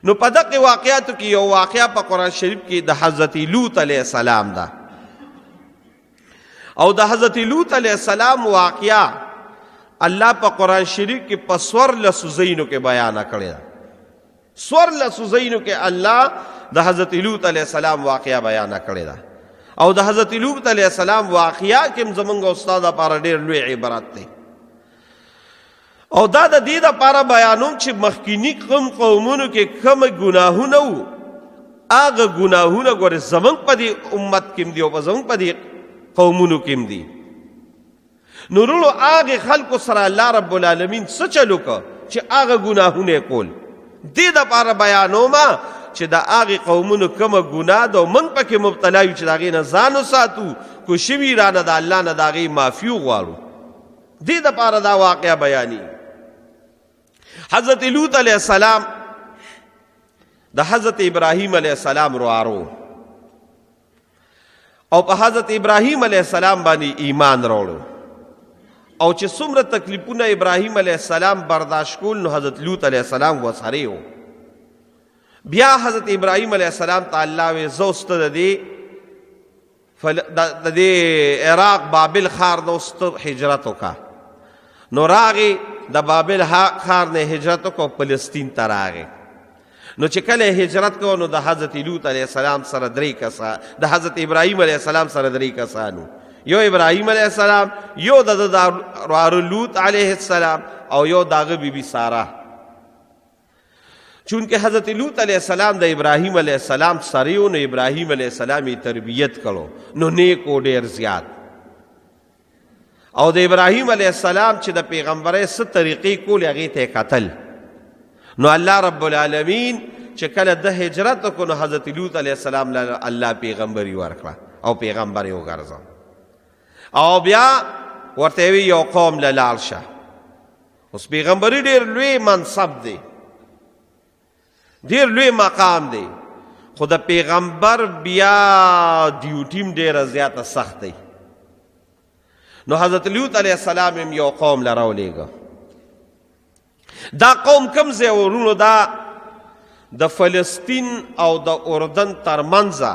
نو په دغه واقعاتو کې یو واقعه په قرآن شریف کې د حضرت لوط علیه السلام ده، او د حضرت لوط علیه السلام واقعه الله په قرآن شریف کې په 14 ځایونو کې بیان کړی ده. 14 ځایونو کې الله د حضرت لوط علیه السلام واقعه بیان کړی ده، او د حضرت لوط علیه السلام واقعه کې زمونږ استاد لپاره ډېر لوی عبرت دی. او دا د دې لپاره بیانوم چې مخکینی قومونو کې کوم ګناهونه وو، هغه ګناهونه ګوره زمونږ په دې امت کې دي او په زمونږ په دې قومونو کې دي. نو ورونو هغه خلکو سره الله رب العالمین څه چلو که چې هغه ګناهونه کول. دې دپاره بیانومه چې د هغې قومونو کومه ګناه ده او موږ پکې مبتلا یو چې د هغې نه ځان وساتو، کو شوي رانه د الله نه د هغې معافي وغواړو. دې دپاره دا واقعه بیاني. حضرت لوط علیه السلام د حضرت ابراهیم علیه السلام روارو، او په حضرت ابراهیم علیه السلام باندې ایمان راوړو، او چې څومره تکلیفونه ابراهیم علیه السلام برداشت کول نو حضرت لوط علیه السلام ورسره و. بیا حضرت ابراهیم علیه السلام ته الله وی زه اوس ته د دې عراق بابل ښار نه اوس ته هجرت وکړه. نو راغی د بابل ښار نه هجرت وکړو، فلسطین ته راغی. نو چې کله هجرت کو نو د حضرت لوط علیه السلام سره 3 کسان، د حضرت ابراهیم علیه السلام سره 3 کسانو، یو ابراهیم علیه السلام، یو د وراره لوط علیه السلام، او یو داغه بیبي ساره. چونکه حضرت لوط علیه السلام د ابراهیم علیه السلام سره یو، نو ابراهیم علیه السلام یې تربیت کړو، نو نیک و ډېر زیات. او د ابراهیم علیه السلام چې د پیغمبرۍ څه طریقې کولې هغې ته یې کتل. نو الله رب العالمین چې کله د هجرت وکړو نو حضرت لوط علیه السلام له الله پیغمبري ورکړه او پیغمبر یې وګرځه. او بیا ورته وی یو قوم له لاړ شه. اوس پیغمبري ډېر لوی منصب دی، ډېر لوی مقام دی، خو د پیغمبر بیا ډیوټي هم ډېره زیاته سخت دی. نو حضرت لوط علیه السلام هم یو قوم له راولېږه. دا قوم کوم ځای ورونو، دا د فلسطین او د اردن ترمنځه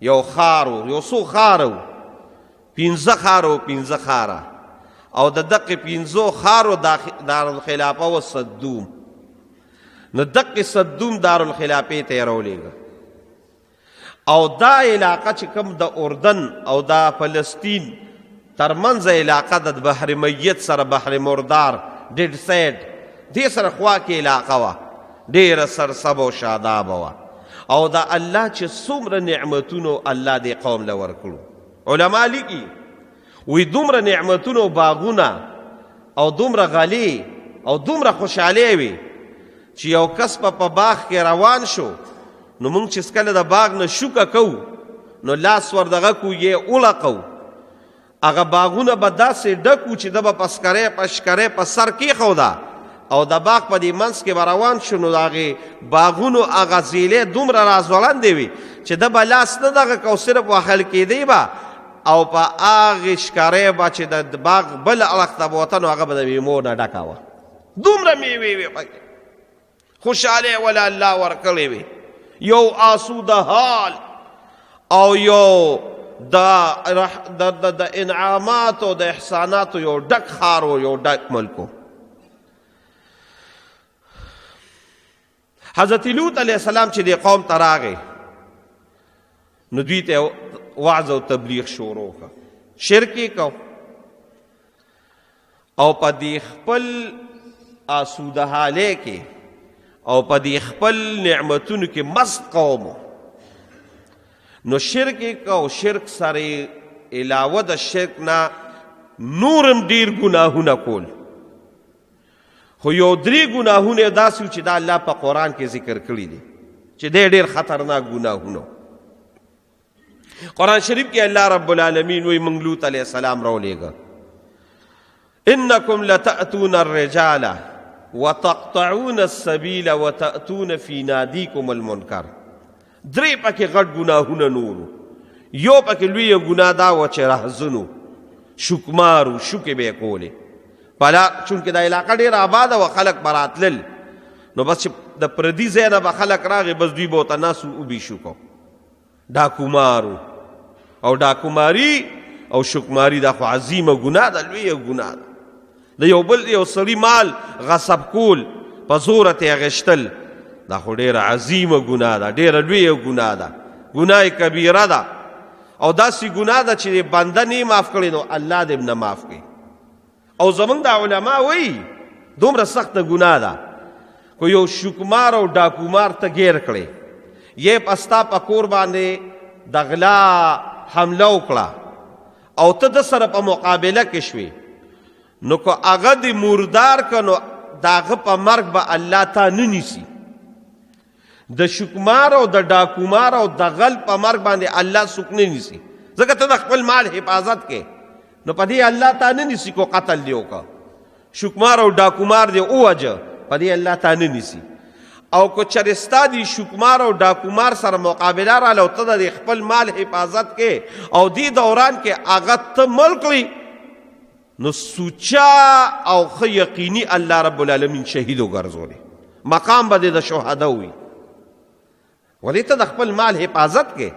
یو ښار و، یو څو ښاره و، 15 ښاره و، 15 ښاره، او د دقې 15 ښارو دارالخلافه و صدوم. نو دقې صدوم دارالخلافې ته یې راولېږه. او دا علاقه چې کوم د اردن او د فلسطین ترمنځ علاقه د بحر میت سره بحر مردار ډیډ سایډ دې سره خوا کې علاقه وه، ډېره سرسبه او شادابه وه. او د الله چې څومره نعمتونو الله دې قوم له ورکړو. علما لیکي وی دومره نعمتونو او باغونه او دومره غلې او دومره خوشحالۍ وي چې یو کس په باغ کې روان شو نو موږ چې کله د باغ نه شوکه کوو نو لاس ور دغه کو یې اولقو، هغه باغونه به داسې ډک وو چې ده به پسکری پشکری په سر کېښوده او د باغ په دې منځ کې به روان شو نو د هغې باغونو هغه زیلې دومره راځوړندې وي چې ده به لاس نه دغه کو، صرف وهل کېدی به او په هغې شکرۍ به چې د باغ بل اړخ ته به وته نو هغه به د میوو نه ډکه وه. دومره میوې وې پکې، خوشحالۍ وله الله ورکړې وې، یو آسوده حال او یو د انعاماتو د احساناتو یو ډک ښار و، یو ډک ملک و. حضرت لوط علیه السلام چې دې قوم ته راغی نو دوی ته وعظ او تبلیغ شروع کړه، شرک یې کو، او په دې خپل آسوده حالۍ کې او په دې خپل نعمتونو کې مست قوم نو شرک یې کو. شرک سره علاوه د شرک نه نورم ډېر ګناهونه کول، خو یو 3 ګناهونه داسې و چې دا الله په قرآن کې ذکر کړي دي چې دی ډېر خطرناک ګناهونه. قرآن شریف کې الله رب العالمین وی موږ لوط علیه السلام راولېږه، انکم لتأتون الرجال وتقطعون السبیل وتأتون فی نادیکم المنکر. 3 پکې غټ ګناهونه نورو. یو پکې لویه ګناه دا وه چې رهزنو، شکمارو، شوکې به یې کولې. چونکې دا علاقه ډېره آباده وه، خلک به راتلل نو بس چې د پردي ځای نه به خلک راغی بس دوی به ورته ناسو وبیشو کو ډاکومارو او ډاکوماري او شکماري دا خو عظیمه ګناه ده لویه ګناه ده د یو بل یو سړي مال غصب کول په زوره ترې اخیستل دا خو ډېره عظیمه ګناه ده ډېره لویه ګناه ده ګناه کبیره ده او داسې ګناه ده چې بنده نه معاف کړي نو الله دې نه معاف کړي او زمونږ د علما وایي دومره سخته ګناه ده کو یو شکمار او ډاکومار ته ګیر کړي یې پستا په کور باندې د غلا حمله وکړه او ته د سره په مقابله کې شوې نو که هغه د مردار که نو د هغه په مرګ به الله تا نه نیسي د شکمار او د ډاکومار او د غل په مرګ باندې الله څوک نه نیسي ځکه ته د خپل مال حفاظت کې نو په دې الله تا نه نیسي کو قتل دی وکړه شکمار او ډاکومار دی ووجه په دې الله تا نه نیسي او که چېرې ستا د شکمار او ډاکومار سره مقابله راله او ته د خپل مال حفاظت کې او دې دوران کې هغه ته مړ کړي نو سوچا او ښه یقیني الله رب العالمین شهید وګرځولې مقام به د شهدا وي ولې ته د خپل مال حفاظت کې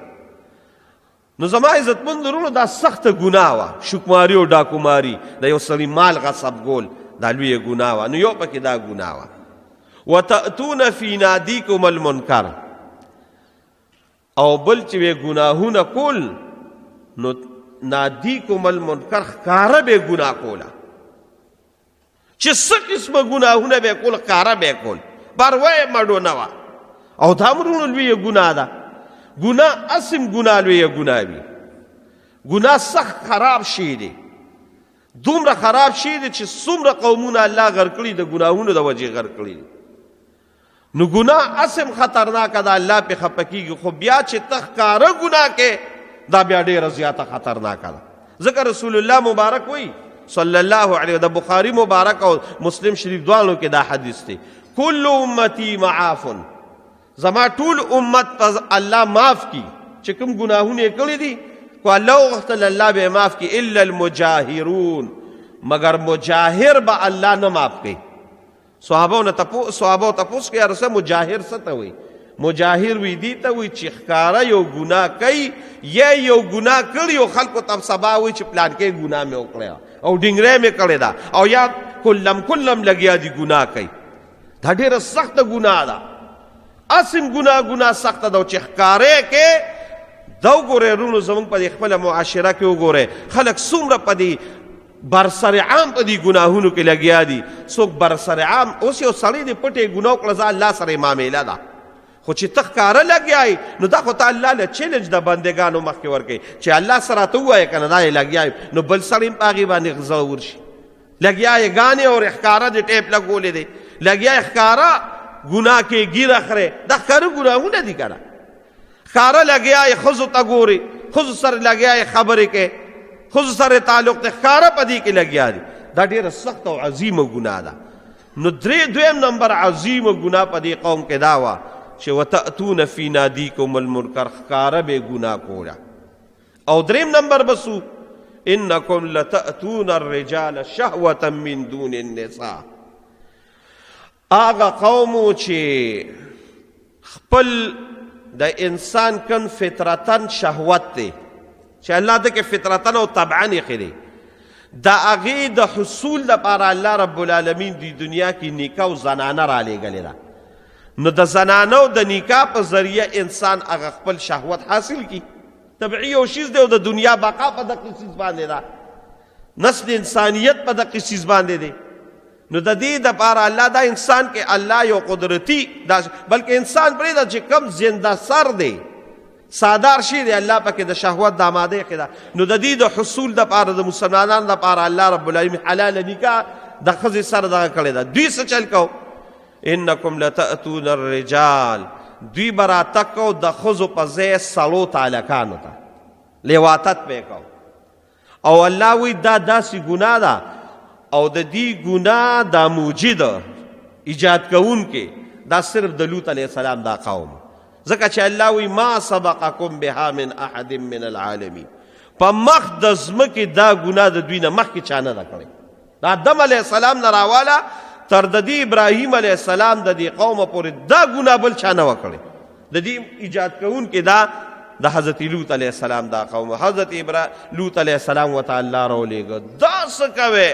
نو زما عزتمند ورونو دا سخته ګناه وه شکماري او ډاکوماري د یو سړي مال غصب کول دا لویه ګناه وه نو یو پکې دا ګناه وه وتأتون فی نادیکم المنکر او بل چې وی ګناهونه کول نو نادیکم المنکر ښکاره به ګناه کوله چې څه قسمه ګناهونه به کول ښکاره به کول پروا یې مړو نه وه او دا مرونو لویه ګناه ده ګناه اسم ګناه لویه ګناه وي ګناه سخت خراب شی دی دومره خراب شی دی چې څومره قومونه الله غرق کړي د ګناهونو د وجې غرق کړي نو ګناه اسم خطرناکه ده الله پې خفه کېږي خو بیا چې ته ښکاره ګناه کې دا بیا ډېره زیاته خطرناکه ده ځکه رسول الله مبارک وایي صلی الله علیه د بخاري مبارک او مسلم شریف دواړو کې دا حدیث دی کل امتی معاف زما ټول امت په الله معاف کی چې کوم ګناهونه یې کړي دي کو الله وغوښتل الله به معاف کی الا المجاهرون مگر مجاهر به الله نه معاف کوي صحابو تپوس کې ارسه مجاهر څه ته وایي مجاهر وی دی ته وی چې ښکاره یو ګناه کوي یا یو ګناه کړي او خلکو ته سبا وایي چې پلان کې ګناه مې وکړی او ډینګری مې کړې ده او یا کلم لګیا دي ګناه کوي دا ډېره سخته ګناه ده اسم ګناه سخته ده چې ښکاره کې دا وګورئ رونو زموږ په دې خپله معاشره کې وګورئ خلک څومره په دې برسر عام په دې ګناهونو کې لګیا دي څوک برسر عام اوس یو سړی دې پټې ګناه وکړه زه الله سره یې معامله ده خو چې ته ښکاره لګیایي نو دا خو ته الله له چیلنج د بندګانو مخکې ورکوي چې الله سره ته ووایې که نه دا یې لګیایي نو بل سړی هم په هغې باندې غزور شي لګیایې ګانې او ښکاره دې ټیپ لګولې دی لګیایې ښکاره ګناه کې ګیره خرې دا ښکاره ګناهونه دي که نه ښکاره لګیایې ښځو ته ګورې ښځو سره لګیایې خبرې کې ښځو سره تعلق دی ښکاره په دې کې لګیا دي دا ډېره سخته او عظیمه ګناه ده نو دویم نمبر عظیمه ګناه په دې قوم کې دا وه چې وتأتون فی نادیکم المنکر ښکاره به ګناه کوله او دریم نمبر بسو انکم لتأتون الرجال شهوة من دون النساء هغه قومو چې خپل د انسان کن فطرتن شهوت دی چې الله ته کې فطرتن او طبعا یې خېلي د هغې د حصول لپاره الله رب العالمین د دنیا کې نیکه او زنانه رالیږلې ده نو د زنانو د نکاح په ذریعه انسان هغه خپل شهوت حاصل کی طبعي یو شیز دی او د دنیا بقا په دغه څیز باندې ده نسل انسانیت په دغه څیز باندې دی نو د دې دپاره الله دا انسان کې الله یو قدرتي بلکې انسان پرېږده چې کم زنده سر دی سادار شي دی الله پکې د شهوت د آماده کړي ده نو د دې د حصول دپاره د مسلمانانو دپاره الله رب العالمین حلاله نکاح د ښځې سره دغه کړې ده دوی څه چل کو انکم لتأتون الرجال دوی به راتګ کو د ښځو په ځای سړو تالکانو ته لیواتت به کو او الله وی دا داسې ګناه ده او د دې ګناه دا موجد ایجاد کوونکې دا صرف د لوط علیه السلام دا قوم ځکه چې الله وی ما سبقکم بها من احد من العالمین په مخ د ځمکې دا ګناه د دوی نه مخکې چا نه ده کړې د آدم علیه السلام نه راواله تر د دې ابراهیم علیه السلام د دې قومه پورې دا ګناه بل چا نه وکړی. د دې ایجاد کوونکې دا د حضرت لوط علیه السلام دا قوم. حضرت لوط علیه السلام ورته الله راولېږه دا څه کوې؟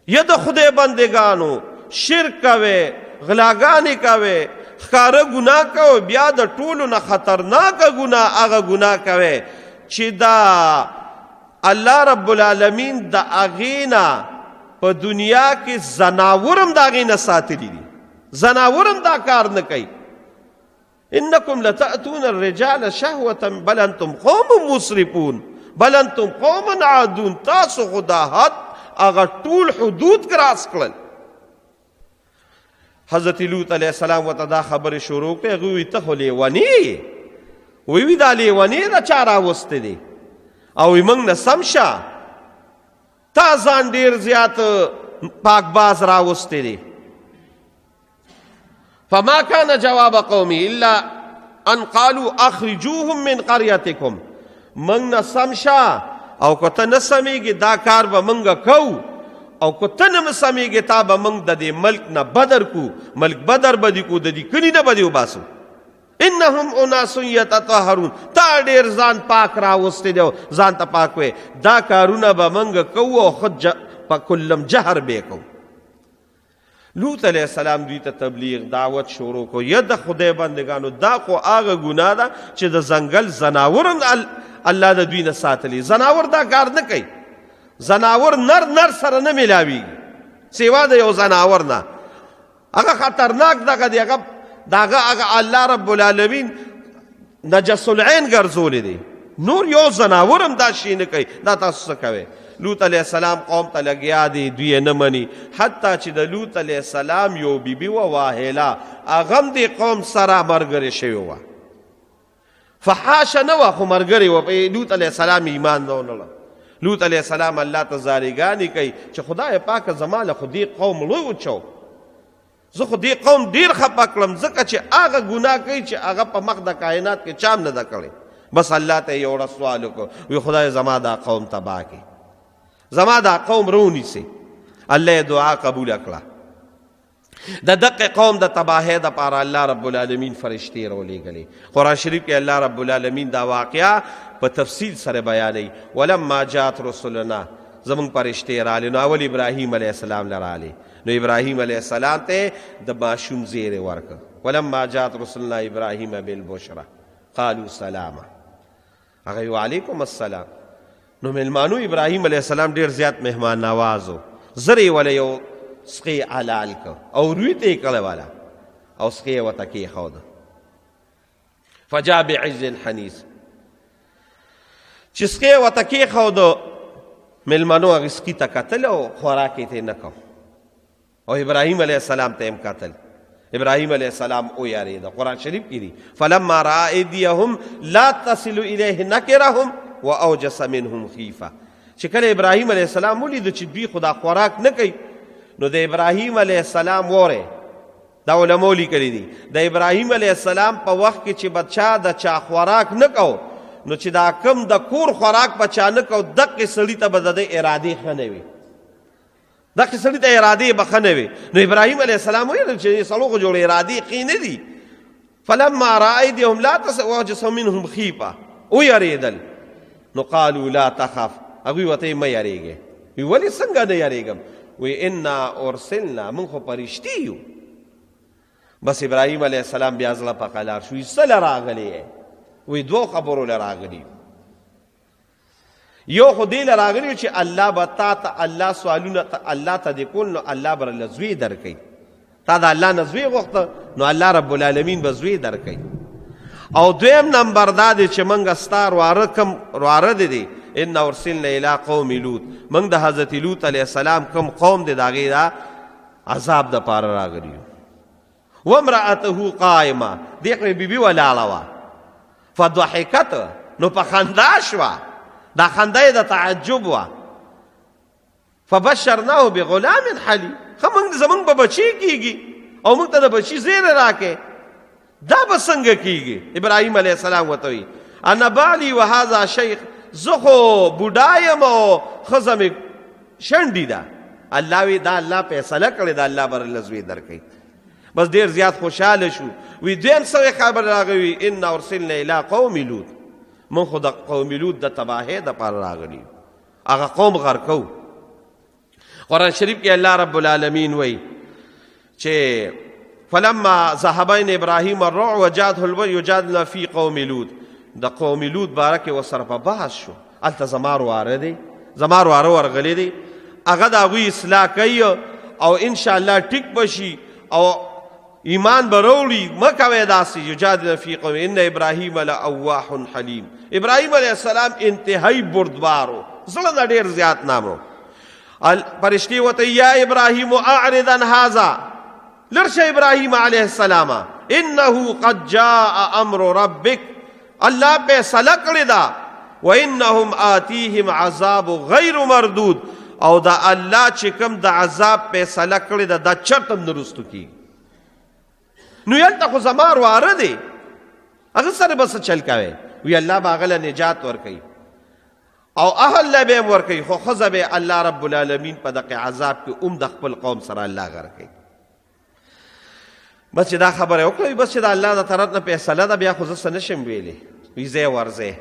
یا د خدای بندګانو شرک کوې، غلاګانې کوې، ښکاره ګناه کوې، بیا د ټولو نه خطرناکه ګناه هغه ګناه کوې چې دا الله رب العالمین د هغې نه په دنیا کې زناورم د هغې نه ساتلي دي. زناورم دا کار نه کوي. انکم لتأتون الرجال شهوة بل انتم قوم مسرفون بل انتم قوم عادون. تاسو خو دا حد هغه ټول حدود کراس کړل. حضرت لوط علیه السلام ورته دا خبرې شروع کړې. هغوی وایي ته خو لیونی وی دا لیونی دا چا راوستی دی او وی موږ نه سم شه، تا ځان ډېر زیات پاکباز راوستی دی. فما كان جواب قومي الا ان قالوا اخرجوهم من قريتكم. موږ نه سم شه او که ته نه سمیږي دا کار به موږ کوو، او که ته نه سمیږي تا به موږ د دې ملک نه بدر کو، ملک بدر به دې کو، د دې کلي نه به دې وباسو. انهم اناس یتطهرون. تا ډېر ځان پاک راوستی دی او ځان ته پاک وې. دا کارونه به موږ کوو او خود په کلم جهر به کوو. لوط علیه السلام دوی ته تبلیغ دعوت شروع کو. یا د خدای بندگانو دا خو هغه ګناه ده چې د ځنګل زناورم الله د دوی نه ساتلی. زناور دا کار نه کوي. زناور نر سره نه میلاویږي سوا د یو زناور نه. هغه خطرناک دغه دی. هغه الله رب العالمین نجس العین ګرځولی دی. نور یو زناورم دا شی نه کوي. دا تاسو څه کوئ؟ لوط علیه السلام قوم ته لګیا دی، دوی یې نه مني. حتی چې د لوط علیه السلام یو بیبي وه واهله، هغه هم دې قوم سره ملګرې شوې وه. فحاشه نه وه خو ملګرې وه. په لوط علیه السلام ایمان نه ونړه. لوط علیه السلام الله ته زاریګانې کوي چې خدای پاکه زما له خو دې قوم لوی وچو، زه خو دې قوم ډېر خفه کړم ځکه چې هغه ګناه کوي چې هغه په مخ د کائنات کې چا هم نه ده کړی. بس الله ته یې یو سوال وکړو، وی خدای زما دا قوم تباه کړي، زما دا قوم رونیسي. الله یې دعا قبوله کړه. د دقه قوم د تباهۍ دپاره الله رب العالمین فرشتې راولېږلې. قرآن شریف کې الله رب العالمین دا واقعه په تفصیل سره بیانوي. ولما جات رسلنا، زمونږ فرشتې راغلې. نو اول ابراهیم علیه السلام له راغلې. نو ابراهیم علیه السلام ته د ماشوم زیری ورکړ. ولما جات رسلنا ابراهیم بالبشرا قالوا سلاما. هغه وی وعلیکم السلام. نو مهلمانو ابراهیم علیه السلام ډېر زیات مهمان نواز و. زر یې وله یو سقی حلال که او روی ته یې کړی والا او سقی یې ورته کېښوده. فجاء بعجل حنیذ. چې سقی یې ورته کېښوده، مهلمانو هغې سقي ته کتل او خوراک یې ته نه کو. او ابراهیم علیه السلام ته هم کتل. ابراهیم علیه السلام ویارېده. قرآن شریف کې دي فلما رأى ایدیهم لا تصل الیه نکرهم و اوجس منهم خیفه. چې کله ابراهیم علیه السلام ولیده چې دوی خدا خوراک نه کوي، نو د ابراهیم علیه السلام وره دا علماء لیکلي دي د ابراهیم علیه السلام په وخت کې چې بچا د چا خوراک نه کو، نو چې دا کم د کور خوراک بچا نه کو، دقې سړي ته به د ده ارادې ښه نه وي، دقې سړي ته ارادې به ښه نه وي. نو ابراهیم علیه السلام ویل چې سړو خو جوړې ارادې ښې نه دي. فلما رأى ایدیهم لا تصل واوجس منهم خیفه، ویارېدل. نو قالوا لا تخف، هغوی ورته مه یارېږئ. وی ولې څنګه نه یارېږم؟ وی انا ارسلنا، موږ خو فرشتي یو. بس ابراهیم علیه السلام بیا زړه په قلار شو. څه له راغلی یې؟ وی دوو خبرو له راغلي. یو خو دې له راغلي چې الله به تا ته الله سوالونه الله ته دې کول، نو الله به له زوی درکوي. تا د الله نه زوی غوښته، نو الله رب العالمین به زوی درکوي. او دویم نمبر دا دی چې موږ ستا رواره کم رواره دی ان ارسلنا الی قوم لوط، موږ د حضرت لوط علیه السلام کم قوم دی د هغې دا عذاب دپاره راغلي یو. وامرأته قائمه، دې خو یې بیبي ولاړه وه. فضحکت، نو په خندا شوه، دا خندا یې د تعجب وه. فبشرناه بغلام حلیم، ښه زمونږ به بچی کېږي او موږ ته د بچي زیری راکې. دا به څنګه کېږي؟ ابراهیم علیه السلام ورته وایي انا بالی وهذا شیخ، زه خو بوډا یم او ښځه مې شنډې ده، الله وی دا الله فیصله کړې دا الله بر زوی درکوي. بس ډیر زیات خوشاله شو. وی دویم سوی خبر راغوي ان ارسلنا الی قوم لوط، من خو د قوم لوط د تباهی د پاره راغلی، هغه قوم غرقو. قرآن شریف کې الله رب العالمین وی چې فلما ذهب ابراهیم الروع وجاده الوحی یجادلنا فی قوم لوط، د قوم لوط باره کې ورسره په بحث شو. هلته زما رواره دی، زما رواره ورغلی دی، هغه د هغوی اصلاح کوي او انشاءالله ټیک بشي او ایمان به راوړي. مه کوئ داسې یجادلنا فی قوم ان ابراهیم لأواح حلیم. ابراهیم علیه السلام انتهایی بردبار و، زړه نه ډېر زیات نام و. فرشتې ورته یا ابراهیم اعرض عن هذا، لر شه ابراهیم علیه السلام، انه قد جاء امر ربک، الله فیصله کړې ده، وانهم آتیهم عذاب غیر مردود، او دا الله چې کوم د عذاب فیصله کړې ده دا چرته هم نه رستو کېږي. نو هلته خو زما رواره دی، هغه سره به څه چل کوئ؟ وی الله به هغه له نجات ورکوي او اهل له به هم ورکوي، خو ښځه به الله رب العالمین په دغه عذاب کې هم د خپل قوم سره الله غرق کوي. بس چې دا خبره وکړئ، بس چې د الله د طرف نه فیصله ده، بیا خو زه څه نشم ویلی. وی ځئ ورځئ.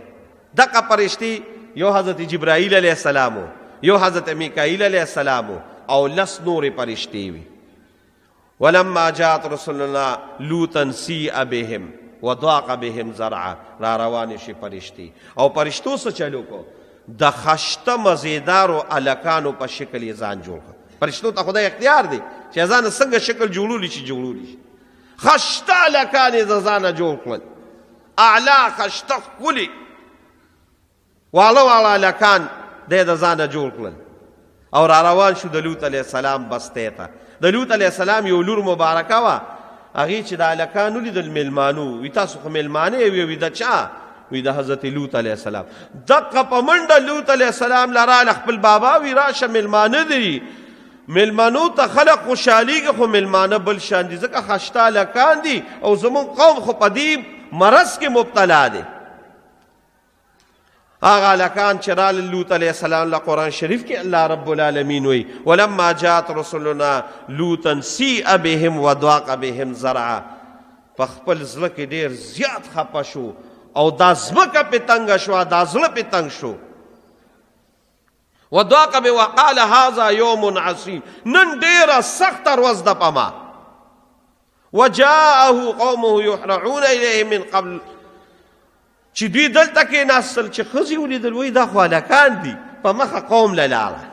دغه فرشتې یو حضرت جبرائیل علیه السلام یو حضرت میکائیل علیه السلام او 10 نورې فرشتې وي. ولما جاءت رسلنا لوطا سیء بهم وضاق بهم زرعا، را روانې شي فرشتې او فرشتو څه چلو کو، د خشته مزیدارو الکانو په شکل یې ځان جوړ کړ. فرشتو ته خدای اختیار دی چې ځان څنګه شکل جوړولی شي جوړولی شي. خشته الکان یې د ځانه جوړ کړل، اعلی خشته ښکلي واړه واړه الکان دی د ځانه جوړ کړل او را روان شو د لوط علیه السلام بستې ته. د لوط علیه السلام یو لور مبارکه وه، هغې چې د هلکانو لیدل میلمانو، وي تاسو خو میلمانه یې وي د چا؟ وی د حضرت لوط علیه السلام. دقه په منډه لوط علیه السلام لراله خپل بابا وی راشه میلمانه دي. میلمانو ته خلق خوشحالیږي خو میلمانه بل شان دي، ځکه خشته هلکان دي او زمونږ قوم خو په دې مرض کې مبتلا دی. هغه هلکان چې راله لوط علیه السلام له قرآن شریف کې الله رب العالمین وی ولما جاءت رسلنا لوطا سیء بهم وضاق بهم زرعا، په خپل زړه کې ډېر زیات خفه شو او دا ځمکه پې تنګه شوه، دا زړه پې تنګ شو. وضاق به وقال هذا یوم عصیب، نن ډېره سخته ورځ ده په ما. وجاءه قومه یحرعون الیه من قبل، چې دوی دلته کېناستل چې ښځې ولیدل وایي دا خو هلکان دي، په مخه قوم له لاړه.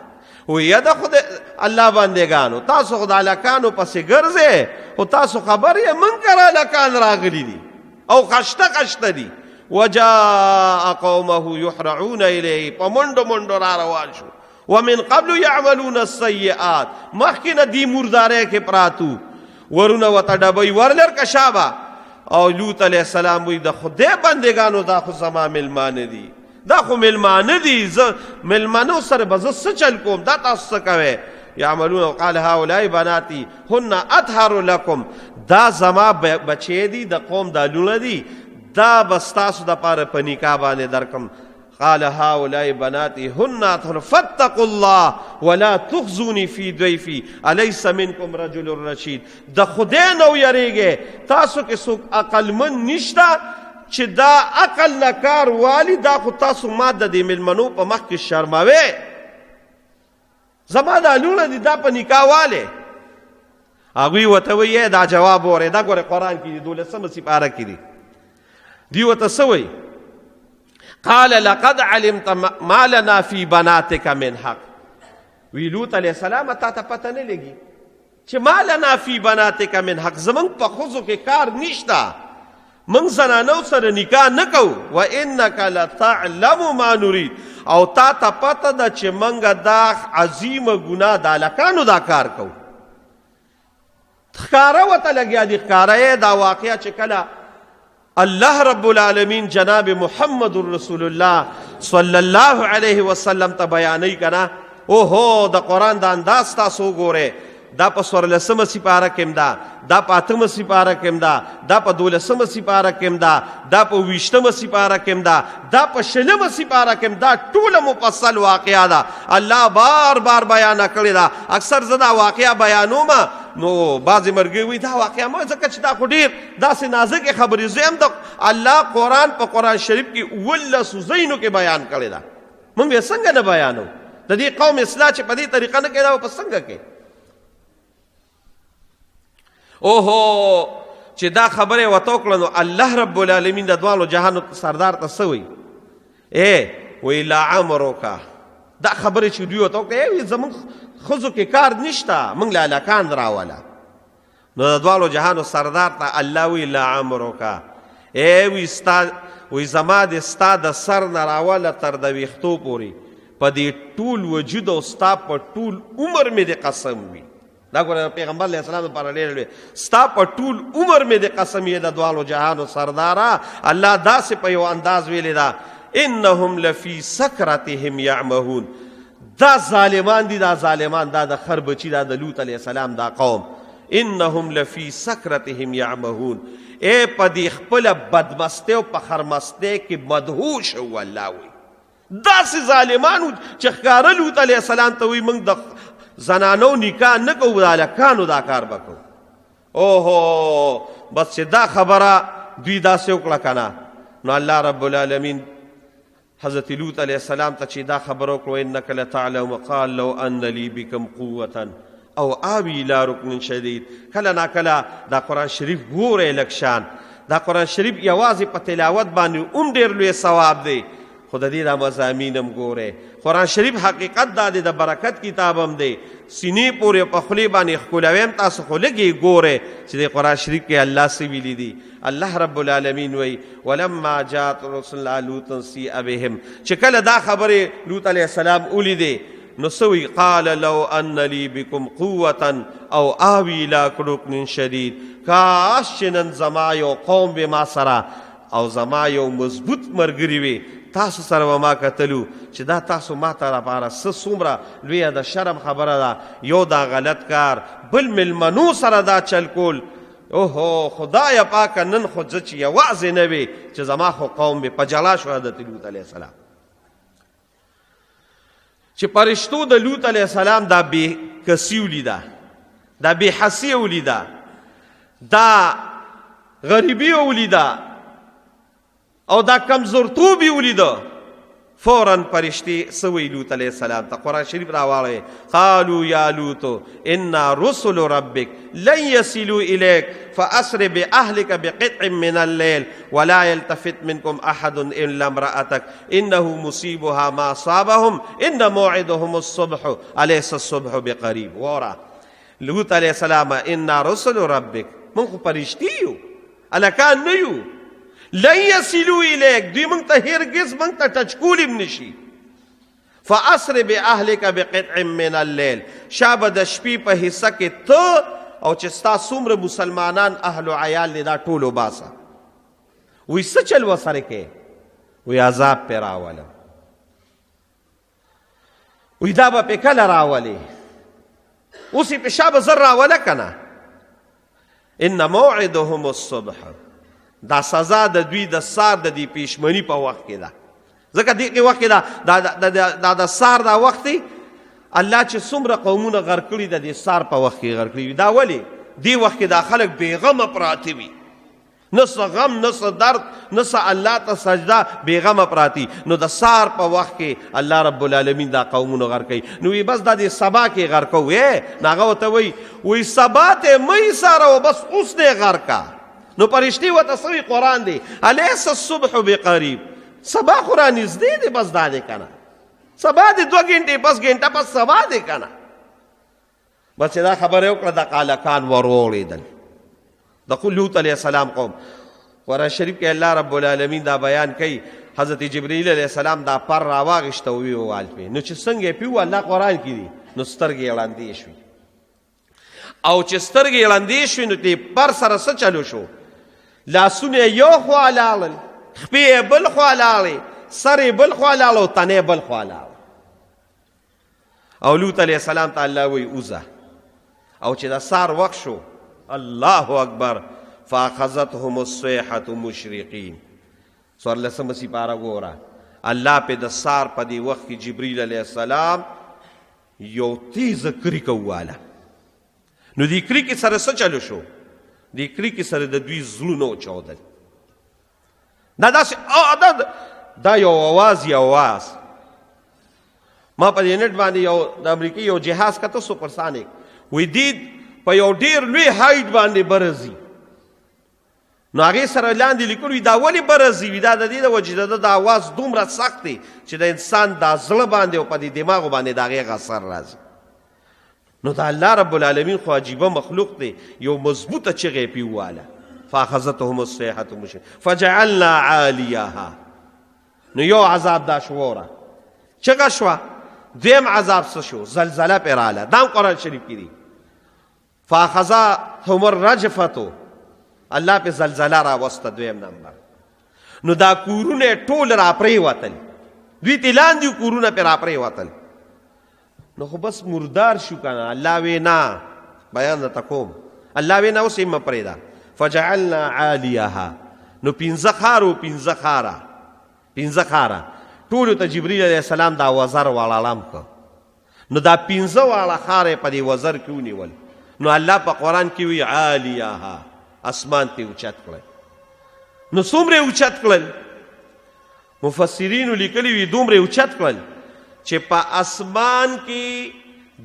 وایي د خو د الله بندګانو تاسو خو د هلکانو پسې ګرځئ، خو تاسو خبر یې موږ کره هلکان راغلي دي او خشته خشته دي. وجاء قومه يحرعون الیه، په منډو منډو را روان شو. ومن قبل يعملون السیئات، مخکې نه دي مردارۍ کې پراتو، ورونه ورته ډبۍ ورلر کشابه. او لوط علیه السلام وی د خدای بندګانو دا خو زما میلمانه دي، دا خو میلمانه دي، زه میلمانو سره به زه څه چل کوم، دا تاسو څه کوئ؟ یعملون وقال هؤلاء بناتي هن اطهر لكم، دا زما بچې دي د قوم دا لونه دي، دا بس تاسو د پاره په نکاح باندې درکم. قال هؤلاء بناتي هن اطهر فاتقوا الله ولا تخزوني في ضيفي اليس منكم رجل رشید. د خدای نو یریږئ، تاسو کې څوک عقلمند نشته چې دا عقل نه کار والی، دا خو تاسو ما د دې میلمنو په مخ کې شرموئ. زما دا لونه دي دا په نکاح والی. هغوی ورته وایي دا جواب وورئ، دا ګورئ قرآن کې دي 12مه سپاره کې دي. دی ورته څه وایي؟ قال لقد علمت ما لنا في بناتك من حق. وی لوط علیه السلام تا ته پته نه لګي چې ما لنا في بناتك من حق، زمونږ په ښځو کې کار نشته، موږ زنانو سره نکاح نه کوو. وانک لتعلم ما نريد، او تا ته پته ده چې موږ دا عظیمه ګناه د هلکانو دا کار کوو. ښکاره ورته لګیا دي، ښکاره یې دا واقعه چې کله الله رب العالمین جناب محمد رسول الله صلی الله علیه وسلم ته بیانوي کنه، اوهو د قرآن د انداز تاسو وګورئ. دا په 14مه سپاره کې هم ده، دا په 8مه سپاره کې هم ده، دا په 12مه سپاره کې هم ده، دا په 20مه سپاره کې هم ده، دا په 20مه سپاره کې هم ده. ټوله مفصل واقعه ده، الله بار بار بیانه کړې ده. اکثر زه دا واقعه بیانوم نو بعضې ملګري وایي دا واقعه مه ځکه چې دا خو ډېر داسې نازکې خبرې. زه هم د الله قرآن په قرآن شریف کې 19 ځایونو کې بیان کړې ده. موږ یې څنګه نه بیانو؟ د دې قوم اصلاح چې په دې طریقه نه کېده په څنګه کې؟ اوهو چې دا خبره ورته وکړه نو الله رب العالمین د دواړو جهانو سردار ته څه وایي؟ وایي لعمرک. دا خبرې چې دوی ورته وکړه زموږ ښځو کې کار نشته، موږ له هلکان راوله. نو د دواړو جهانو سردار ته الله وایي لعمرک. وایي زما د ستا د سر نه راوله تر د ویښتو پورې په دې ټول وجود او ستا په ټول عمر مې د قسم وي. دا ګوره پیغمبر علیه السلام لپاره ډېر لوی. ستا په ټول عمر مې د قسم یې د دواړو جهانو سرداره. الله داسې په یو انداز ویلې ده انهم لفی سکرتهم یعمهون. دا ظالمان دي، دا ظالمان، دا د خر بچي، دا د لوط علیه السلام دا قوم. انهم لفی سکرتهم یعمهون. په دې خپله بدمستۍ او په خرمستۍ کې مدهوش وو. الله وایي داسې ظالمانو چې ښکاره لوط علیه السلام ته وایي موږ د زنانو نکاح نه کوو، د هلکانو دا کار به کوو. اوهو بس چې دا خبره دوی داسې وکړه که نه نو الله رب العالمین حضرت لوط علیه السلام ته چې دا خبره وکړه انک لتعلم قال لو ان لی بکم قوة او آوی الی رکن شدید. کله ناکله دا قرآن شریف ګورئ لږ شان. دا قرآن شریف یوازې په تلاوت باندې هم ډېر لوی ثواب دی، خو د دې دا مضامین هم ګورئ. قرآن شریف حقیقت دا دی د برکت کتاب هم دی. سینې پورې په خولې باندې ښکلویم تاسو خو لږې ګورئ چې د قرآن شریف کې الله څه ویلي دي. الله رب العالمین وایي ولما جاءت رسلنا لوطا سیء بهم. چې کله دا خبرې لوط علیه السلام ولیدې نو څه وایي قال لو ان لی بکم قوة او آوی الی رکن شدید. کاش چې نن زما یو قوم به ما سره او زما یو مضبوط ملګري وي، تاسو سره به ما کتلو چې دا تاسو ما ته لپاره څومره لویه د شرم خبره ده. یو دا غلط کار، بل ملمنو سره دا چل کول. اوهو خدای پاکه نن خو زه چې یوازې نه وي چې زما خو قوم به په جلا شو حضرت لوط علیه السلام. چې پرشتو د لوط علیه السلام دا بې کسي ولیده، دا بې حسي ولیده، دا غریبي ولیده او دا کمزورتوب ولیده، فوراً پرشتي څه وایي لوط علیه السلام ته؟ قرآن شریف راواړئ. قالوا یا لوط انا رسل ربک لن یصلوا الیک فاسر باهلک بقطع من الليل ولا يلتفت منکم احد الا امرأتک انه مصیبها ما اصابهم ان موعدهم الصبح الیس الصبح بقریب. واره لوط علیه السلام انا رسل ربک، موږ خو پرشتي یو، هلکان نه یو. لن یصلوا الیک، دوی موږ ته هرګز موږ ته ټچ کولی هم نشي. فاسر باهلک بقطع من الليل، شابه د شپې په حصه کې ته او چې ستا څومره مسلمانان اهل و عیال دي دا ټول وباسه. وایي څه چل ورسره کې؟ وایي عذاب پې راولم. وایي دا به پې کله راولې؟ اوس یې پې شابه زر راوله که نه؟ ان موعدهم الصبح، دا سزا د دوی د سار د دې پیشمني په وخت کې ده. ځکه دې وخت کې دا د سار دا وخت دی الله چې څومره قومونه غرق کړي د دې سار په وخت کې غرق کړي وي. دا ولې دې وخت کې دا خلک بېغمه پراته وي، نه څه غم نه څه درد نه څه الله ته سجده، بېغمه پراتی. نو د سار په وخت کې الله رب العالمین دا قومونه غرق کوي. نو وی بس دا دې سبا کې غرق کوو. نو هغه ورته وایي سبا ته مه یې ساره بس اوس دې غرق کا. نو پرشتي ورته څه وایي؟ قرآن دی الیس الصبح بقریب. سبا خو رانږدې دی، بس دا دی که نه؟ سبا دی 2 غنټې بس غنټه پس سبا دی که نه؟ بس چې دا خبره وکړه د قالکان وروړېدل د لوط علیه السلام قوم. قرآن شریف کې الله رب العالمین دا بیان کوي. حضرت جبرائیل علیه السلام دا پر راواغېسته ووی والفې. نو چې څنګه یې پیو الله قرآن کې دي نو سترګې یې ړندې شوې. او چې سترګې یې ړندې شوې نو دې پر سره څه چلو شو؟ لاسونه یې یو خوا لاړل، خپې یې بل خوا لاړې، سر یې بل خوا لاړ او تنې بل خوا لاړ. او لوط علیه السلام ته الله وایي اوځه. او چې د سار وخت شو الله اکبر فاخذتهم الصيحة مشرقین. څوارلسمه سپاره ګوره الله په د سار په دې وخت کې جبریل علیه السلام یو تیزه کریکه وواله. نو دې کریکې سره څه چلو شو؟ دې کریکې سره د دوی زړونه وچاودل. دا داسې دا یو اواز ما په دې نټ باندې یو د امریکې یو جهاز کته سوپرسانیک وی دې په یو ډېر لوی هایټ باندې برزي. نو هغې سره لاندې لیکلي دا ولې برزي وي؟ دا د دې د وجې د اواز دومره سخت دی چې د انسان دا زړه باندې او په دې دماغو باندې د هغې اثر راځي. نو دا الله رب العالمین خو عجیبه مخلوق دی، یو مضبوطه چغې پې وواله فاخذتهم الصیحة مشرقین فجعلنا عالیها. نو یو عذاب دا شو وره چغه شوه. دویم عذاب څه شو؟ زلزله پې راله. دا هم قرآن شریف کې دي فاخذتهم الرجفة، الله پې زلزله راوسته. دویم نمبر نو دا کورونه ټول را پرېوتل، دوی ته لاندې کورونه پې را پرېوتل. نو خو بس مردار شو کنه. الله وی نه بیان درته کوم. الله وی نه اوس یې مه پرېږده. فجعلنا عالیها. نو پنځه خارو پنځه خاره ټولو ته جبریل علیه السلام دا وزر وړړم که. نو دا پنځه واړه خاره په دې وزر کې ونیول. نو الله په قرآن کې وی عالیها، اسمان ته اوچت کړل. نو څومره اوچت کړل؟ مفسرینو لیکلي وي دومره اوچت کړل چې په اسمان کې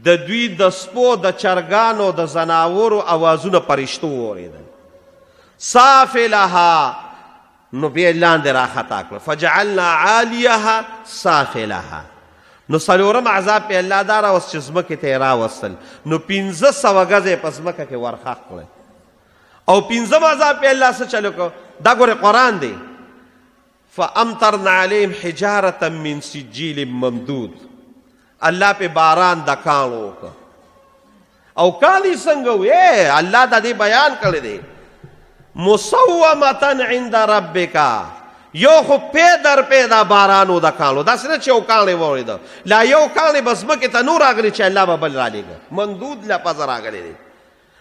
د دوی د سپو د چرګانو د زناورو اوازونه پرشتو واورېدل. سافلها، نو بیا لاندې راخطا کړه فجعلنا عالیها سافلها. نو څلورم عذاب په الله دا راوست چې ځمکې ته یې راوستل. نو 500 ګزه یې په ځمکه کې ورخښ کړل. او پنځم عذاب په الله څه چلو کو؟ دا ګوره قرآن دی. فامطرنا علیهم حجارة من سجیل ممدود. الله په باران د کاڼو وکړه. او کاڼي څنګه وي؟ الله دا دې بیان کړی دی مسومة عند ربک. یو خو پی در پی دا بارانو د کاڼو، داسې نه چې یو کاڼی واورېده. لا یو کاڼی به ځمکې ته نو راغلی چې الله به بل رالیږه. مندود لفظ راغلی دی.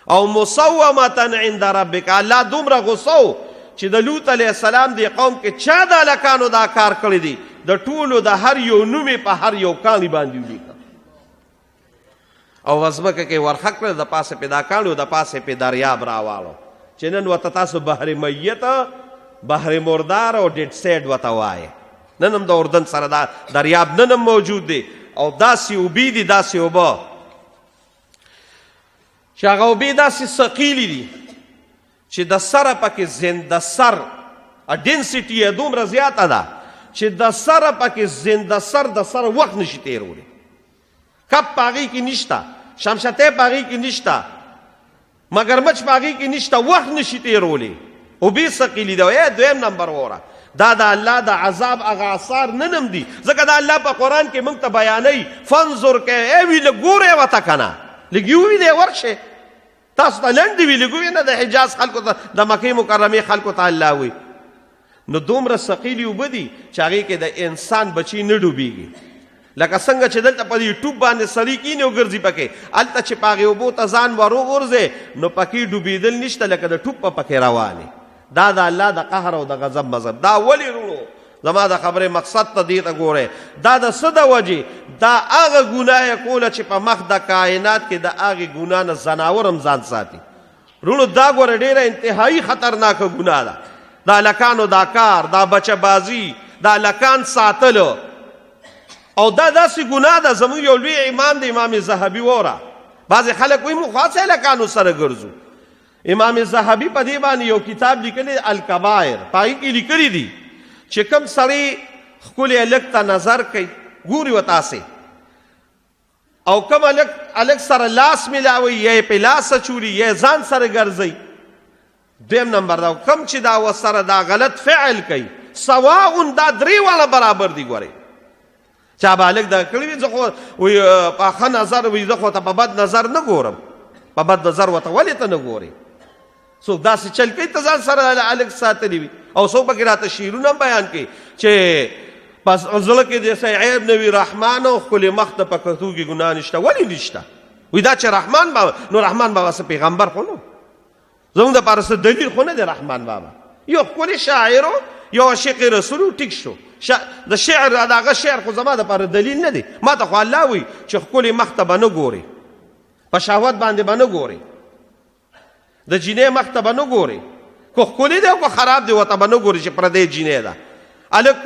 او مسومة عند ربک. الله دومره غصه چې د لوط علیه السلام دی قوم کې چا د هلکانو دا کار کړی دی، د ټولو د هر یو نوم یې په هر یو کاڼي باندې ولیکه او ځمکه کې ورخه کړه. د پاسه پې دا کاڼي او د پاسه پې دریاب راواړو چې نن ورته تاسو بحر میت، بحر مردار او ډیډ سیډ ورته وایې. نن هم د اردن سره دا دریاب نن هم موجود دی او داسې اوبې دي، داسې اوبه چې هغه اوبې داسې ثقیلې دي چې د سره پکې زنده سر ډینسټي یې دومره زیاته ده چې د سره پکې زنده سر د سر وخت نشي تېرولی. کب په هغې کې نشته، شمشتی په هغې کې نشته، مگرمچ په هغې کې نشته، وخت نشي تېرولی. اوبې ثقیلې ده. دویم نمبر وره دا د الله د عذاب هغه اثار نن هم دي. ځکه د الله په قرآن کې موږ ته بیانوي فانظر کې وي لږ ګورئ ورته که نه، لږ یې ووینئ ورشئ. تاسو ته لنډې وي لږ ووینه د حجاز خلکو ته، د مکې مکرمې خلکو ته الله وي. نو دومره ثقیلې اوبه دي چې هغې کې د انسان بچي نه ډوبېږي. لکه څنګه چې دلته په دې ټوب باندې سړی کینې او ګرځي پکې، هلته چې په هغې اوبو ته ځان ور وغورځې نو پکې ډوبېدل نشته، لکه د ټوب په پکې روانې. دا د الله د قهر او د غضب مذهب. دا ولې وروڼو زما د خبرې مقصد ته دې ته ګورئ. دا د څه د وجې؟ دا هغه ګناه یې کوله چې په مخ د کائنات کې د هغې ګناه نه ځناور هم ځان ساتي. وروڼو دا ګوره ډېره انتهایي خطرناکه ګناه ده. د هلکانو دا کار، دا بچه بازي، دا هلکان ساتلو، او دا داسې ګناه ده. زموږ یو لوی امام دی امام ذهبي وره. بعضې خلک وایي موږ خاص هلکانو سره ګرځو. امام ذهبي په دې باندې یو کتاب لیکلی الکبائر، په هغې کې لیکلي دي چې کوم سړی ښکلي هلک ته نظر کوي، ګوري و تاسې، او کوم هلک سره لاس میلاوي، یا یې په لاس اچولي یا یې ځان سره ګرځوي. دویم نمبر دا کوم چې دا ورسره دا غلط فعل کوي، سواء دا درې واړه برابر دي. ګورئ چا به هلک دا کړي وي، زه خو په ښه نظر وي، زه خو ته په بد نظر نه ګورم. په بد نظر ورته ولې ته نه ګورې؟ څوک داسې چل کوي ته ځان سره هلک ساتلی وي. او څوک پکې راته شعرونه هم بیان کوي چې پس زړه کې داسې عیب نه وي، رحمان او ښکلې مخ ته په کتو کې ګناه نشته. ولې نشته؟ وی دا چې رحمان بابا، نو رحمان بابا څه پیغمبر خو نو، زموږ دپاره څه دلیل خو نه دی رحمان بابا. یو ښکلی شاعر و، یو عاشق رسول و، ټیک شو. د شعر د هغه شعر خو زما دپاره دلیل نه دی. ما ته خو الله وایي چې ښکلې مخ ته به نه ګورې، په شهوت باندې به نه ګورې، د جینۍ مخ ته به نه ګورې، که ښکلې دی او که خراب دی ورته به نه ګورې چې پردی جینۍ ده. هلک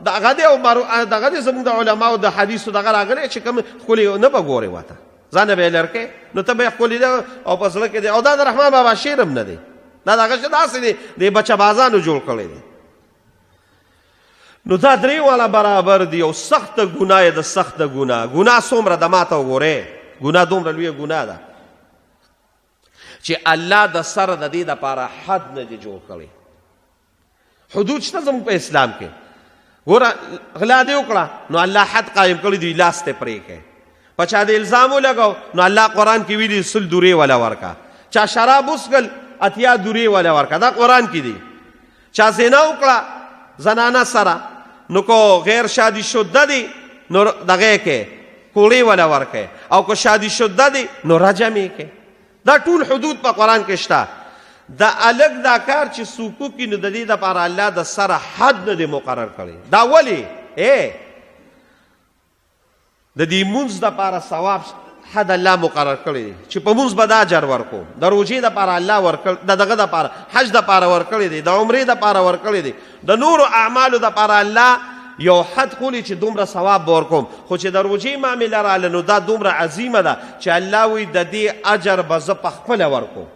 دغه دی او دغه دی زموږ د علماو د حدیثو دغه راغلی چې کوم ښکلې نه به ګورې ورته، ځانه به یې لرکې، نو ته به یې ښکلې دی او په زړه کې دی. او دا د رحمان بابا شعر هم نه دی، دا دغه څه داسې دی د بچه بازانو جوړ کړی دی. نو دا درې والا برابر دي. او سخته ګناه یې د سخته ګناه. ګناه څومره ده ما ته وګورئ، ګناه دومره لویه ګناه ده چې الله د سره د دې دپاره حد نه دی جوړ کړی. حدود شته زموږ په اسلام کې. ګوره غلا دې وکړه نو الله حد قایم کړی دی، لاس ته پرې کړې. په چا د الزام ولګاو نو الله قرآن کې ویلي 100 دورې وله ورکه. چا شراب وڅښل 80 دورې وله ورکه، دا قرآن کې دی. چا زنا وکړه زنانه سره نو کو غیر شادی شده دی نو دغه کې کوړې وله ورکه، او که شادی شده دی نو رجم یې کې. دا ټول حدود په قرآن کې شته. دا الګ دا کار چې څوک وکړي نو د دې دپاره الله د سره حد نه دی مقرر کړی. دا ولې د دې مونځ دپاره ثواب حد الله مقرر کړی دی چې په مونځ به دا اجر ورکو، د روژې دپاره الله ورکړ، د دغه دپاره حج دپاره ورکړی دی، د عمرې دپاره ورکړی دی، د نورو اعمالو دپاره الله یو حد خولي چې دومره ثواب به ورکوم. خو چې د روژې معامله راله نو دا دومره عظیمه ده چې الله وایي د دې اجر به زه پخپله ورکوم.